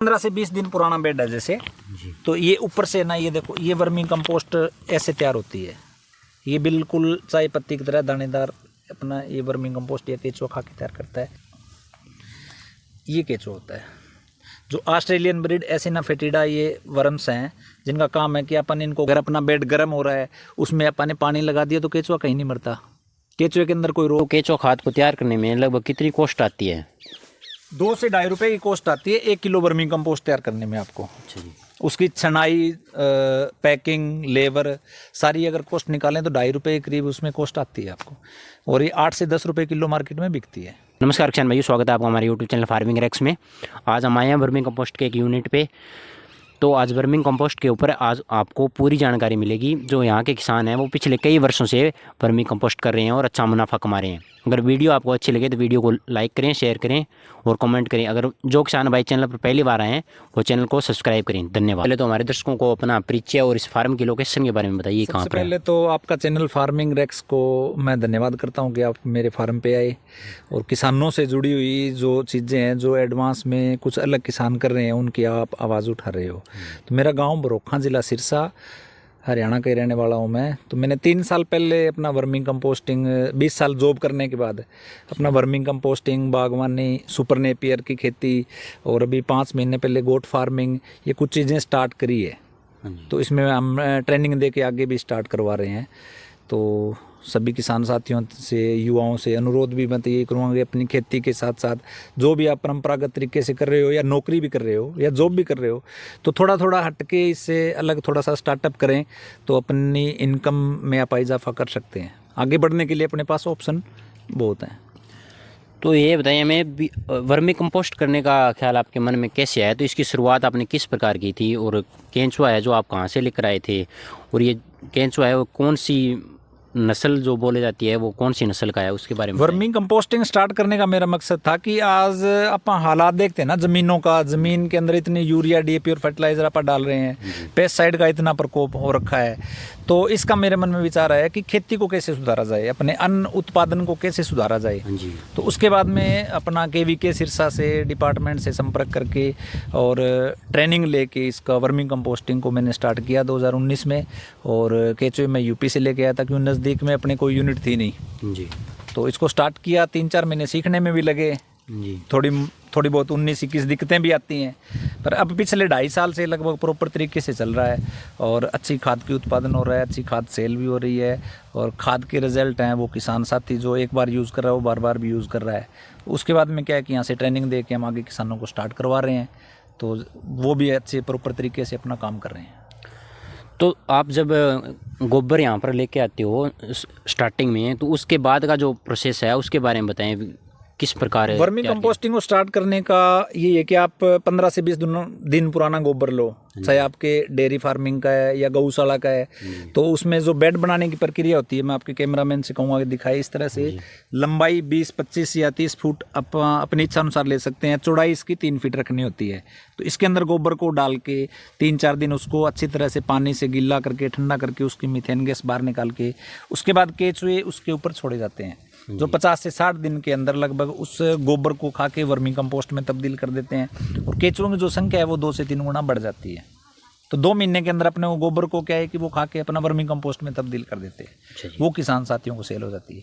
15 से 20 दिन पुराना बेड है जैसे जी। तो ये ऊपर से ना, ये देखो, ये वर्मी कंपोस्ट ऐसे तैयार होती है। ये बिल्कुल चाय पत्ती की तरह दानेदार अपना ये वर्मी कंपोस्ट या केचुआ खा के तैयार करता है। ये केचुआ होता है जो ऑस्ट्रेलियन ब्रीड एसिना फेटिडा, ये वर्म्स हैं जिनका काम है कि अपन इनको, अगर अपना बेड गर्म हो रहा है उसमें अपन ने पानी लगा दिया तो केचुआ कहीं नहीं मरता। केचुए के अंदर कोई रोग। केचुआ खाद को तैयार करने में लगभग कितनी कॉस्ट आती है? 2 से 2.5 रुपये की कॉस्ट आती है 1 किलो वर्मी कंपोस्ट तैयार करने में आपको। अच्छा जी। उसकी छनाई, पैकिंग, लेबर सारी अगर कॉस्ट निकालें तो 2.5 रुपये के करीब उसमें कॉस्ट आती है आपको, और ये 8 से 10 रुपये किलो मार्केट में बिकती है। नमस्कार किसान भाइयों, स्वागत है आपका हमारे यूट्यूब चैनल फार्मिंग रेक्स में। आज हम आए हैं वर्मिंग कंपोस्ट के एक यूनिट पे। तो आज वर्मिंग कंपोस्ट के ऊपर आज आपको पूरी जानकारी मिलेगी। जो यहाँ के किसान हैं वो पिछले कई वर्षों से वर्मिंग कंपोस्ट कर रहे हैं और अच्छा मुनाफा कमा रहे हैं। अगर वीडियो आपको अच्छी लगे तो वीडियो को लाइक करें, शेयर करें और कमेंट करें। अगर जो किसान भाई चैनल पर पहली बार आए हैं वो चैनल को सब्सक्राइब करें। धन्यवाद। पहले तो हमारे दर्शकों को अपना परिचय और इस फार्म की लोकेशन के बारे में बताइए, कहाँ पर? पहले तो आपका चैनल फार्मिंग रेक्स को मैं धन्यवाद करता हूँ कि आप मेरे फार्म पे आए और किसानों से जुड़ी हुई जो चीज़ें हैं, जो एडवांस में कुछ अलग किसान कर रहे हैं, उनकी आप आवाज़ उठा रहे हो। तो मेरा गाँव बरोखा, ज़िला सिरसा, हरियाणा का रहने वाला हूँ मैं। तो मैंने 3 साल पहले अपना वर्मिंग कंपोस्टिंग, 20 साल जॉब करने के बाद अपना वर्मिंग कंपोस्टिंग, बागवानी, सुपर नेपियर की खेती और अभी 5 महीने पहले गोट फार्मिंग, ये कुछ चीज़ें स्टार्ट करी है। तो इसमें हम ट्रेनिंग दे के आगे भी स्टार्ट करवा रहे हैं। तो सभी किसान साथियों से, युवाओं से अनुरोध भी मैं तो ये करूँगा कि अपनी खेती के साथ साथ जो भी आप परंपरागत तरीके से कर रहे हो या नौकरी भी कर रहे हो या जॉब भी कर रहे हो, तो थोड़ा थोड़ा हटके इससे अलग थोड़ा सा स्टार्टअप करें तो अपनी इनकम में आप इजाफा कर सकते हैं। आगे बढ़ने के लिए अपने पास ऑप्शन बहुत हैं। तो ये बताइए हमें, वर्मी कंपोस्ट करने का ख्याल आपके मन में कैसे आया? तो इसकी शुरुआत आपने किस प्रकार की थी और केंचुआ है जो आप कहाँ से लेकर आए थे, और ये केंचुआ है वो कौन सी नस्ल जो बोले जाती है वो कौन सी नस्ल का है, उसके बारे में? वर्मिंग कंपोस्टिंग स्टार्ट करने का मेरा मकसद था कि आज आप हालात देखते हैं ना ज़मीनों का, ज़मीन के अंदर इतनी यूरिया, डीएपी और फर्टिलाइजर आप डाल रहे हैं, पेस्टिसाइड का इतना प्रकोप हो रखा है। तो इसका मेरे मन में विचार आया कि खेती को कैसे सुधारा जाए, अपने अन्न उत्पादन को कैसे सुधारा जाए। जी। तो उसके बाद में अपना KVK सिरसा से डिपार्टमेंट से संपर्क करके और ट्रेनिंग लेके इसका वर्मिंग कंपोस्टिंग को मैंने स्टार्ट किया 2019 में। और केचुए में यूपी से लेके आया था क्योंकि नज़दीक में अपने कोई यूनिट थी नहीं जी। तो इसको स्टार्ट किया। 3-4 महीने सीखने में भी लगे जी। थोड़ी बहुत 19-21 दिक्कतें भी आती हैं, पर अब पिछले 2.5 साल से लगभग प्रॉपर तरीके से चल रहा है और अच्छी खाद की उत्पादन हो रहा है, अच्छी खाद सेल भी हो रही है और खाद के रिजल्ट हैं वो किसान साथी जो एक बार यूज़ कर रहा है वो बार बार भी यूज़ कर रहा है। उसके बाद में क्या है कि यहाँ से ट्रेनिंग दे के हम आगे किसानों को स्टार्ट करवा रहे हैं, तो वो भी अच्छे प्रॉपर तरीके से अपना काम कर रहे हैं। तो आप जब गोबर यहाँ पर लेके आते हो स्टार्टिंग में, तो उसके बाद का जो प्रोसेस है उसके बारे में बताएं, किस प्रकार है? वर्मी कंपोस्टिंग को स्टार्ट करने का ये है कि आप 15 से 20 दिन पुराना गोबर लो, चाहे आपके डेयरी फार्मिंग का है या गौशाला का है। तो उसमें जो बेड बनाने की प्रक्रिया होती है, मैं आपके कैमरामैन से कहूँगा कि दिखाए इस तरह से। लंबाई 20, 25 या 30 फुट अपनी इच्छा अनुसार ले सकते हैं। चौड़ाई इसकी 3 फीट रखनी होती है। तो इसके अंदर गोबर को डाल के 3-4 दिन उसको अच्छी तरह से पानी से गीला करके, ठंडा करके, उसकी मीथेन गैस बाहर निकाल के उसके बाद केचुए उसके ऊपर छोड़े जाते हैं, जो 50 से 60 दिन के अंदर लगभग उस गोबर को खा के वर्मी कंपोस्ट में तब्दील कर देते हैं। और केचुओं की जो संख्या है वो 2 से 3 गुना बढ़ जाती है। तो 2 महीने के अंदर अपने वो गोबर को क्या है कि वो खा के अपना वर्मी कंपोस्ट में तब्दील कर देते हैं। वो किसान साथियों को सेल हो जाती है।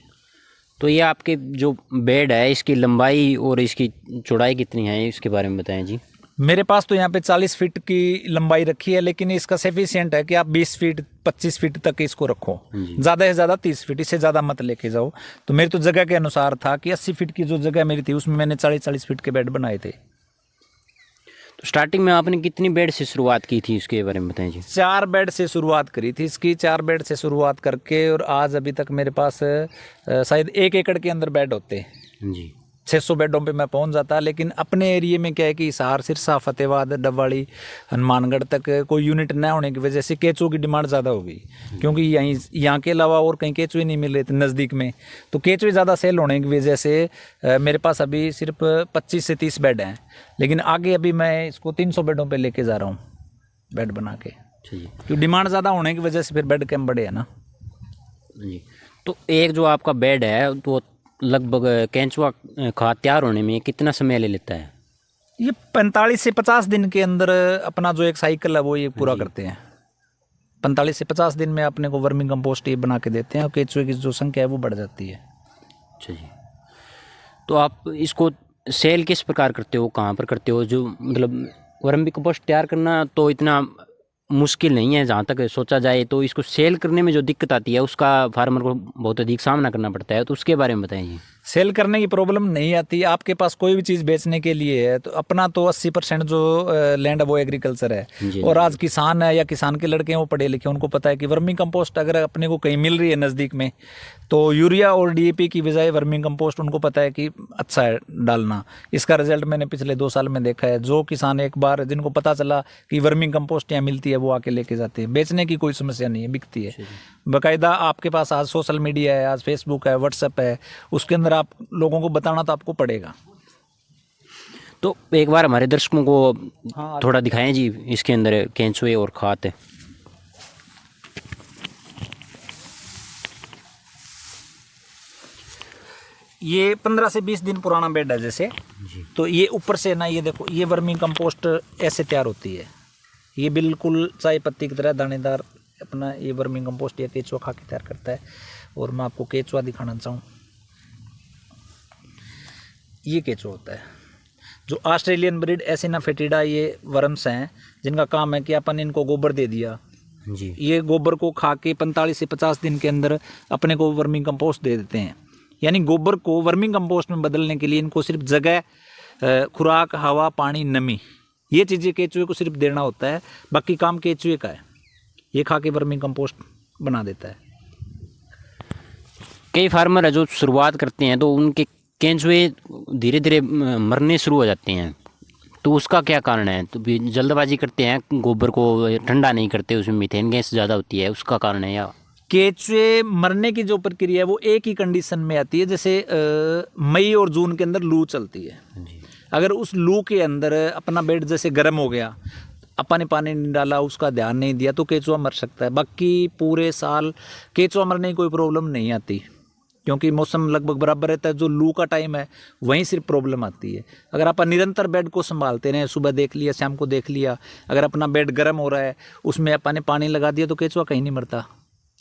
तो ये आपके जो बेड है इसकी लंबाई और इसकी चौड़ाई कितनी है, इसके बारे में बताएं जी। मेरे पास तो यहाँ पे 40 फीट की लंबाई रखी है, लेकिन इसका सफिशिएंट है कि आप 20 फीट 25 फीट तक इसको रखो, ज़्यादा से ज़्यादा 30 फीट, इससे ज़्यादा मत लेके जाओ। तो मेरी तो जगह के अनुसार था कि 80 फीट की जो जगह मेरी थी उसमें मैंने 40-40 फीट के बेड बनाए थे। तो स्टार्टिंग में आपने कितनी बेड से शुरुआत की थी, इसके बारे में बताएं जी। 4 बेड से शुरुआत करी थी इसकी, 4 बेड से शुरुआत करके और आज अभी तक मेरे पास शायद 1 एकड़ के अंदर बेड होते हैं जी। 600 बेडों पे मैं पहुंच जाता। लेकिन अपने एरिए में क्या है कि हिसार, सिरसा, फतेहाबाद, डबवाड़ी, हनुमानगढ़ तक कोई यूनिट न होने की वजह से केचुओं की डिमांड ज़्यादा हो गई, क्योंकि यहाँ के अलावा और कहीं केचुए नहीं मिल रहे थे नज़दीक में। तो केचुए ज़्यादा सेल होने की वजह से मेरे पास अभी सिर्फ 25 से 30 बेड हैं, लेकिन आगे अभी मैं इसको 300 बेडों पर लेके जा रहा हूँ बेड बना के, क्योंकि डिमांड ज़्यादा होने की वजह से फिर बेड कम बढ़े है ना जी। तो एक जो आपका बेड है तो लगभग केंचुआ खाद तैयार होने में कितना समय ले लेता है? ये 45 से 50 दिन के अंदर अपना जो एक साइकिल है वो ये पूरा करते हैं। 45 से 50 दिन में अपने को वर्मी कंपोस्ट ये बना के देते हैं और केचुए की जो संख्या है वो बढ़ जाती है। अच्छा जी। तो आप इसको सेल किस प्रकार करते हो, कहाँ पर करते हो? जो मतलब वर्मी कंपोस्ट तैयार करना तो इतना मुश्किल नहीं है जहाँ तक सोचा जाए, तो इसको सेल करने में जो दिक्कत आती है उसका फार्मर को बहुत अधिक सामना करना पड़ता है, तो उसके बारे में बताइए। सेल करने की प्रॉब्लम नहीं आती। आपके पास कोई भी चीज़ बेचने के लिए है तो अपना तो 80% जो लैंड है वो एग्रीकल्चर है। जी, और आज किसान है या किसान के लड़के हैं वो पढ़े लिखे, उनको पता है कि वर्मी कंपोस्ट अगर अपने को कहीं मिल रही है नज़दीक में तो यूरिया और डीएपी की बजाय वर्मी कंपोस्ट उनको पता है कि अच्छा है डालना। इसका रिजल्ट मैंने पिछले 2 साल में देखा है। जो किसान एक बार जिनको पता चला कि वर्मी कंपोस्ट यहाँ मिलती है वो आके लेके जाते हैं। बेचने की कोई समस्या नहीं है, बिकती है। बाकायदा आपके पास आज सोशल मीडिया है, आज फेसबुक है, व्हाट्सएप है, उसके अंदर आप लोगों को बताना तो आपको पड़ेगा। तो एक बार हमारे दर्शकों को थोड़ा दिखाएं जी, इसके अंदर केंचुए और खाद है। ये 15 से 20 दिन पुराना बेड है जैसे जी। तो ये ऊपर से ना ये देखो, ये वर्मी कंपोस्ट ऐसे तैयार होती है। ये बिल्कुल चाय पत्ती की तरह दानेदार अपना ये वर्मी कंपोस्ट ये केचुआ खा के तैयार करता है। और मैं आपको केचुआ दिखाना चाहूँ, ये केचुआ होता है जो ऑस्ट्रेलियन ब्रीड एसिना फेटिडा, ये वर्म्स हैं जिनका काम है कि अपन इनको गोबर दे दिया जी। ये गोबर को खा के 45 से 50 दिन के अंदर अपने को वर्मी कंपोस्ट दे देते हैं। यानी गोबर को वर्मी कंपोस्ट में बदलने के लिए इनको सिर्फ जगह, खुराक, हवा, पानी, नमी, ये चीज़ें केचुए को सिर्फ देना होता है। बाकी काम केचुए का है, ये खा के वर्मी कंपोस्ट बना देता है। कई फार्मर है जो शुरुआत करते हैं तो उनके केंचुए धीरे धीरे मरने शुरू हो जाते हैं, तो उसका क्या कारण है? तो जल्दबाजी करते हैं, गोबर को ठंडा नहीं करते, उसमें मीथेन गैस ज़्यादा होती है, उसका कारण है? या केचुए मरने की जो प्रक्रिया है वो एक ही कंडीशन में आती है, जैसे मई और जून के अंदर लू चलती है जी। अगर उस लू के अंदर अपना बेड जैसे गर्म हो गया, अपन ने पानी नहीं डाला, उसका ध्यान नहीं दिया, तो केचुआ मर सकता है। बाकी पूरे साल केचुआ मरने की कोई प्रॉब्लम नहीं आती, क्योंकि मौसम लगभग बराबर रहता है। जो लू का टाइम है वहीं सिर्फ प्रॉब्लम आती है। अगर अपन निरंतर बेड को संभालते रहें, सुबह देख लिया, शाम को देख लिया, अगर अपना बेड गर्म हो रहा है उसमें अपन ने पानी लगा दिया, तो केचुआ कहीं नहीं मरता।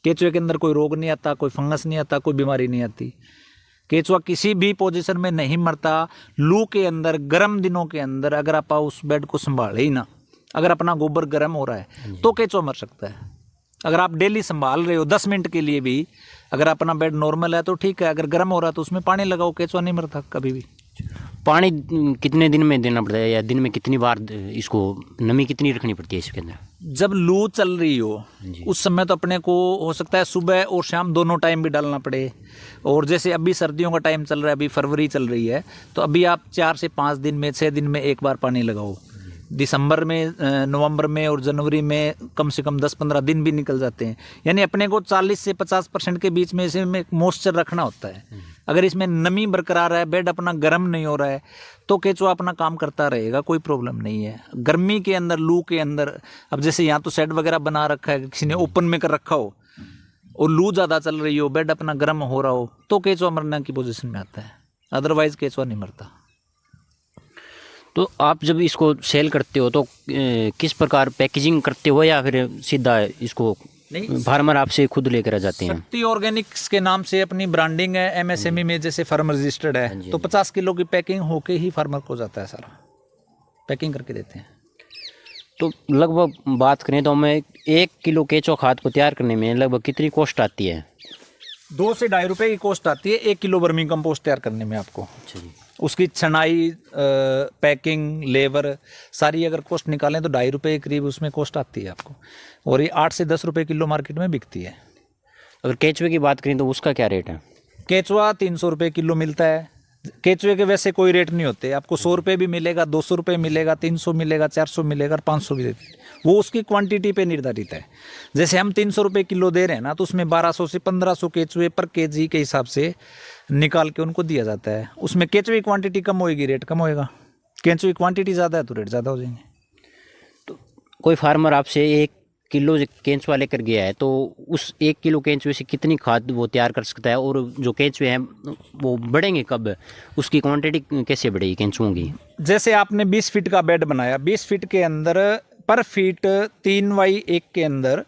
केचुए के अंदर कोई रोग नहीं आता, कोई फंगस नहीं आता, कोई बीमारी नहीं आती। केचुआ किसी भी पोजीशन में नहीं मरता। लू के अंदर, गर्म दिनों के अंदर अगर आप उस बेड को संभाले ही ना, अगर अपना गोबर गर्म हो रहा है तो केचुआ मर सकता है। अगर आप डेली संभाल रहे हो 10 मिनट के लिए भी, अगर अपना बेड नॉर्मल है तो ठीक है, अगर गर्म हो रहा है तो उसमें पानी लगाओ, केचुआ नहीं मरता कभी भी। पानी कितने दिन में देना पड़ता है, या दिन में कितनी बार इसको, नमी कितनी रखनी पड़ती है इसके अंदर? जब लू चल रही हो उस समय तो अपने को हो सकता है सुबह और शाम दोनों टाइम भी डालना पड़े। और जैसे अभी सर्दियों का टाइम चल रहा है, अभी फरवरी चल रही है, तो अभी आप 4 से 5 दिन में, 6 दिन में एक बार पानी लगाओ। दिसंबर में, नवंबर में और जनवरी में कम से कम 10-15 दिन भी निकल जाते हैं। यानी अपने को 40 से 50% के बीच में इसमें मॉइस्चर रखना होता है। अगर इसमें नमी बरकरार है, बेड अपना गर्म नहीं हो रहा है, तो केचुआ अपना काम करता रहेगा, कोई प्रॉब्लम नहीं है। गर्मी के अंदर, लू के अंदर, अब जैसे यहाँ तो शेड वगैरह बना रखा है, किसी ने ओपन में कर रखा हो और लू ज़्यादा चल रही हो, बेड अपना गर्म हो रहा हो, तो केचुआ मरने की पोजीशन में आता है। अदरवाइज केचुआ नहीं मरता। तो आप जब इसको सेल करते हो तो किस प्रकार पैकेजिंग करते हो, या फिर सीधा इसको नहीं, फार्मर आपसे खुद लेकर आ जाते हैं? शक्ति ऑर्गेनिक्स के नाम से अपनी ब्रांडिंग है, एमएसएमई में जैसे फार्मर रजिस्टर्ड है, तो 50 किलो की पैकिंग होके ही फार्मर को जाता है, सारा पैकिंग करके देते हैं। तो लगभग बात करें तो हमें 1 किलो केचुआ खाद को तैयार करने में लगभग कितनी कॉस्ट आती है? 2 से ₹2.5 की कॉस्ट आती है 1 किलो वर्मी कंपोस्ट तैयार करने में आपको। अच्छा जी। उसकी छनाई, पैकिंग, लेबर सारी अगर कॉस्ट निकालें तो ₹2.5 के करीब उसमें कॉस्ट आती है आपको। और ये 8 से 10 रुपये किलो मार्केट में बिकती है। अगर केचुए की बात करें तो उसका क्या रेट है? केचुआ 300 रुपये किलो मिलता है। केचुए के वैसे कोई रेट नहीं होते, आपको 100 रुपये भी मिलेगा, 200 रुपये मिलेगा, 300 मिलेगा, 400 मिलेगा, 500 भी देते हैं। वो उसकी क्वांटिटी पे निर्धारित है। जैसे हम 300 रुपये किलो दे रहे हैं ना, तो उसमें 1200 से 1500 केचुए पर केजी के हिसाब से निकाल के उनको दिया जाता है। उसमें केचुए की क्वांटिटी कम होएगी, रेट कम होएगा। केचुए की क्वांटिटी ज़्यादा है तो रेट ज़्यादा हो जाएंगे। तो कोई फार्मर आपसे 1 किलो केंचुआ लेकर गया है तो उस 1 किलो केंचुए से कितनी खाद वो तैयार कर सकता है, और जो केंचुए हैं वो बढ़ेंगे कब, उसकी क्वांटिटी कैसे बढ़ेगी केंचुओं की? जैसे आपने 20 फीट का बेड बनाया, 20 फीट के अंदर पर फीट 3x1 के अंदर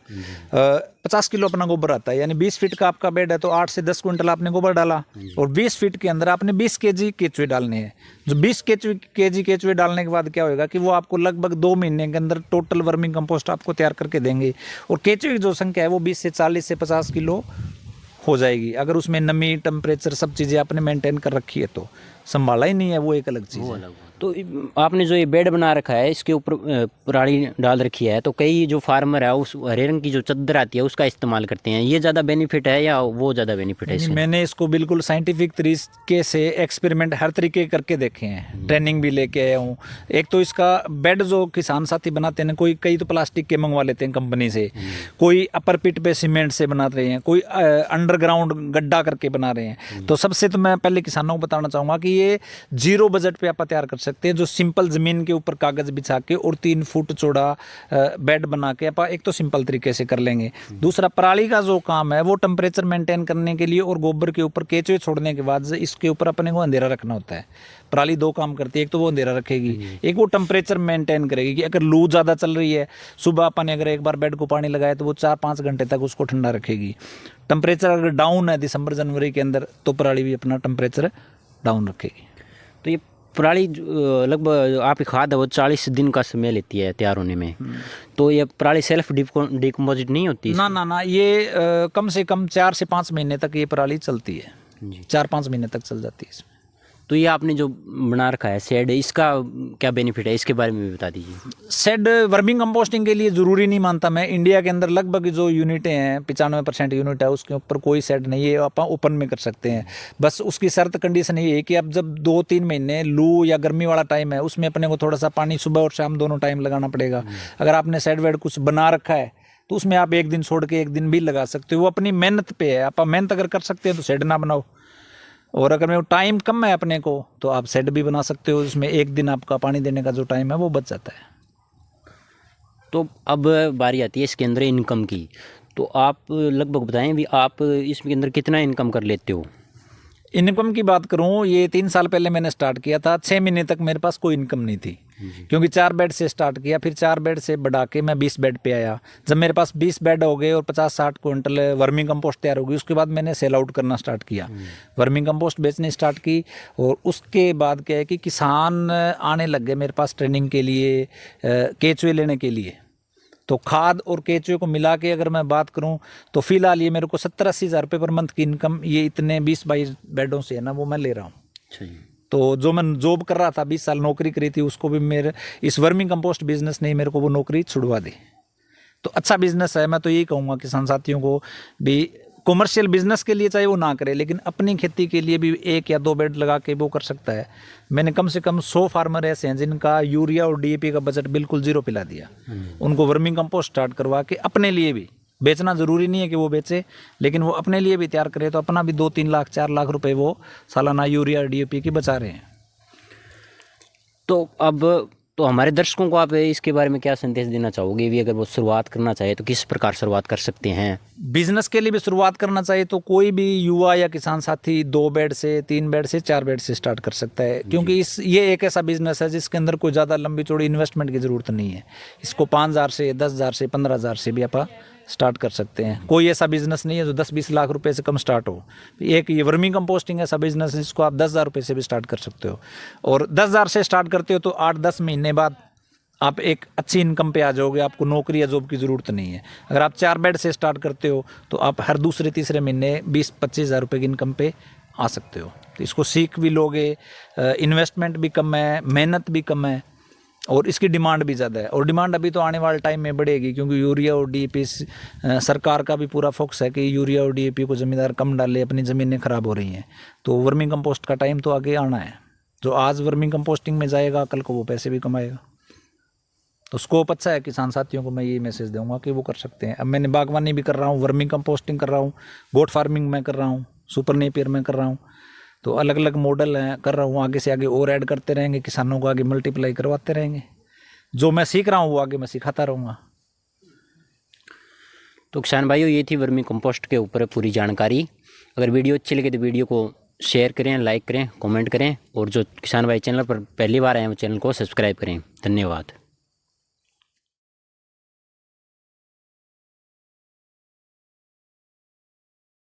50 किलो अपना गोबर आता है। यानी 20 फीट का आपका बेड है तो 8 से 10 क्विंटल आपने गोबर डाला, और 20 फीट के अंदर आपने 20 केजी केचुए डालने हैं। जो 20 केजी केचुए डालने के बाद क्या होगा कि वो आपको लगभग 2 महीने के अंदर टोटल वर्मिंग कंपोस्ट आपको तैयार करके देंगे। और केचुए की जो संख्या है वो 20 से 40 से 50 किलो हो जाएगी, अगर उसमें नमी, टेम्परेचर, सब चीज़ें आपने मेंटेन कर रखी है। तो संभाला ही नहीं है वो एक अलग चीज़ है। तो आपने जो ये बेड बना रखा है इसके ऊपर पराली डाल रखी है, तो कई जो फार्मर है उस हरे रंग की जो चादर आती है उसका इस्तेमाल करते हैं, ये ज़्यादा बेनिफिट है या वो ज़्यादा बेनिफिट है इससे? मैंने इसको बिल्कुल साइंटिफिक तरीके से एक्सपेरिमेंट हर तरीके करके देखे हैं, ट्रेनिंग भी लेके आया हूँ। एक तो इसका बेड जो किसान साथी बनाते हैं, कोई कई तो प्लास्टिक के मंगवा लेते हैं कंपनी से, कोई अपर पिट पे सीमेंट से बना रहे हैं, कोई अंडरग्राउंड गड्ढा करके बना रहे हैं। तो सबसे तो मैं पहले किसानों को बताना चाहूँगा कि ये 0 बजट पे आप तैयार कर सकते हैं, जो सिंपल ज़मीन के ऊपर कागज़ बिछा के और 3 फुट चौड़ा बेड बना के आप एक तो सिंपल तरीके से कर लेंगे। दूसरा, पराली का जो काम है वो टेम्परेचर मेंटेन करने के लिए और गोबर के ऊपर केचुए छोड़ने के बाद इसके ऊपर अपने को अंधेरा रखना होता है। पराली 2 काम करती है, एक तो वो अंधेरा रखेगी, एक वो टेम्परेचर मेंटेन करेगी कि अगर लू ज़्यादा चल रही है, सुबह अपन अगर एक बार बेड को पानी लगाए तो वो 4-5 घंटे तक उसको ठंडा रखेगी। टेम्परेचर अगर डाउन है दिसंबर जनवरी के अंदर तो पराली भी अपना टेम्परेचर डाउन रखेगी। तो ये पराली लगभग आपकी खाद है वो 40 दिन का समय लेती है तैयार होने में, तो ये पराली सेल्फ डिकम्पोजिट नहीं होती? ना, ये कम से कम 4 से 5 महीने तक ये पराली चलती है, 4-5 महीने तक चल जाती है इसमें। तो ये आपने जो बना रखा है शेड, इसका क्या बेनिफिट है, इसके बारे में भी बता दीजिए। शेड वर्मिंग कंपोस्टिंग के लिए ज़रूरी नहीं मानता मैं। इंडिया के अंदर लगभग जो यूनिटें हैं 95% यूनिट है उसके ऊपर कोई शेड नहीं है, आप ओपन में कर सकते हैं। बस उसकी शर्त कंडीशन ये है कि अब जब 2-3 महीने लू या गर्मी वाला टाइम है उसमें अपने को थोड़ा सा पानी सुबह और शाम दोनों टाइम लगाना पड़ेगा। अगर आपने शेड वेड कुछ बना रखा है तो उसमें आप 1 दिन छोड़ के 1 दिन भी लगा सकते हो, वो अपनी मेहनत पे है। आप मेहनत अगर कर सकते हैं तो शेड ना बनाओ, और अगर मैं टाइम कम है अपने को तो आप शेड भी बना सकते हो, उसमें 1 दिन आपका पानी देने का जो टाइम है वो बच जाता है। तो अब बारी आती है इसके अंदर इनकम की, तो आप लगभग बताएं भी आप इसके अंदर कितना इनकम कर लेते हो? इनकम की बात करूं, ये 3 साल पहले मैंने स्टार्ट किया था। 6 महीने तक मेरे पास कोई इनकम नहीं थी, क्योंकि 4 बेड से स्टार्ट किया, फिर 4 बेड से बढ़ा के मैं 20 बेड पे आया। जब मेरे पास 20 बेड हो गए और 50-60 क्विंटल वर्मिंग कंपोस्ट तैयार हो गई, उसके बाद मैंने सेल आउट करना स्टार्ट किया, वर्मिंग कंपोस्ट बेचनी स्टार्ट की। और उसके बाद क्या है कि किसान आने लग गए मेरे पास ट्रेनिंग के लिए, केचुए लेने के लिए। तो खाद और केचुए को मिला के अगर मैं बात करूं तो फिलहाल ये मेरे को 70-80 हज़ार रुपये पर मंथ की इनकम ये इतने 20-22 बेडों से है ना, वो मैं ले रहा हूँ। अच्छा जी। तो जो मैं जॉब कर रहा था, 20 साल नौकरी करी थी, उसको भी मेरे इस वर्मिंग कंपोस्ट बिजनेस ने मेरे को वो नौकरी छुड़वा दी। तो अच्छा बिजनेस है। मैं तो यही कहूँगा किसान साथियों को भी, कॉमर्शियल बिजनेस के लिए चाहे वो ना करे, लेकिन अपनी खेती के लिए भी 1 या 2 बेड लगा के वो कर सकता है। मैंने कम से कम 100 फार्मर ऐसे हैं जिनका यूरिया और DAP का बजट बिल्कुल 0 पिला दिया। उनको वर्मिंग कंपोस्ट स्टार्ट करवा के अपने लिए भी, बेचना ज़रूरी नहीं है कि वो बेचे, लेकिन वो अपने लिए भी तैयार करे तो अपना भी 2-3 लाख 4 लाख रुपए वो सालाना यूरिया और DAP की बचा रहे हैं। तो अब तो हमारे दर्शकों को आप इसके बारे में क्या संदेश देना चाहोगे भी, अगर वो शुरुआत करना चाहे तो किस प्रकार शुरुआत कर सकते हैं? बिजनेस के लिए भी शुरुआत करना चाहिए तो कोई भी युवा या किसान साथी 2 बेड से, 3 बेड से, 4 बेड से स्टार्ट कर सकता है, क्योंकि ये एक ऐसा बिजनेस है जिसके अंदर कोई ज़्यादा लंबी चौड़ी इन्वेस्टमेंट की ज़रूरत नहीं है। इसको 5,000 से, 10,000 से, 15,000 से भी आप स्टार्ट कर सकते हैं। कोई ऐसा बिजनेस नहीं है जो 10-20 लाख रुपए से कम स्टार्ट हो। एक ये वर्मिंग कंपोस्टिंग ऐसा बिजनेस है जिसको आप 10,000 रुपये से भी स्टार्ट कर सकते हो, और 10,000 से स्टार्ट करते हो तो 8-10 महीने बाद आप एक अच्छी इनकम पे आ जाओगे, आपको नौकरी या जॉब की ज़रूरत नहीं है। अगर आप 4 बेड से स्टार्ट करते हो तो आप हर दूसरे तीसरे महीने 20-25 हज़ार रुपये की इनकम पे आ सकते हो। तो इसको सीख भी लोगे, इन्वेस्टमेंट भी कम है, मेहनत भी कम है, और इसकी डिमांड भी ज़्यादा है। और डिमांड अभी तो आने वाले टाइम में बढ़ेगी, क्योंकि यूरिया और DAP सरकार का भी पूरा फोकस है कि यूरिया और DAP को ज़मींदार कम डाले, अपनी ज़मीनें ख़राब हो रही हैं। तो वर्मिंग कंपोस्ट का टाइम तो आगे आना है। जो आज वर्मिंग कंपोस्टिंग में जाएगा कल को वो पैसे भी कमाएगा। तो स्कोप अच्छा है। किसान साथियों को मैं ये मैसेज दूंगा कि वो कर सकते हैं। अब मैंने बागवानी भी कर रहा हूँ, वर्मिंग कंपोस्टिंग कर रहा हूँ, गोट फार्मिंग में कर रहा हूँ, सुपर नेपियर में कर रहा हूँ। तो अलग अलग मॉडल हैं, कर रहा हूँ। आगे से आगे और ऐड करते रहेंगे, किसानों को आगे मल्टीप्लाई करवाते रहेंगे। जो मैं सीख रहा हूँ वो आगे मैं सिखाता रहूँगा। तो किसान भाइयों, ये थी वर्मी कंपोस्ट के ऊपर पूरी जानकारी। अगर वीडियो अच्छी लगे तो वीडियो को शेयर करें, लाइक करें, कमेंट करें, और जो किसान भाई चैनल पर पहली बार आए हैं वो चैनल को सब्सक्राइब करें। धन्यवाद।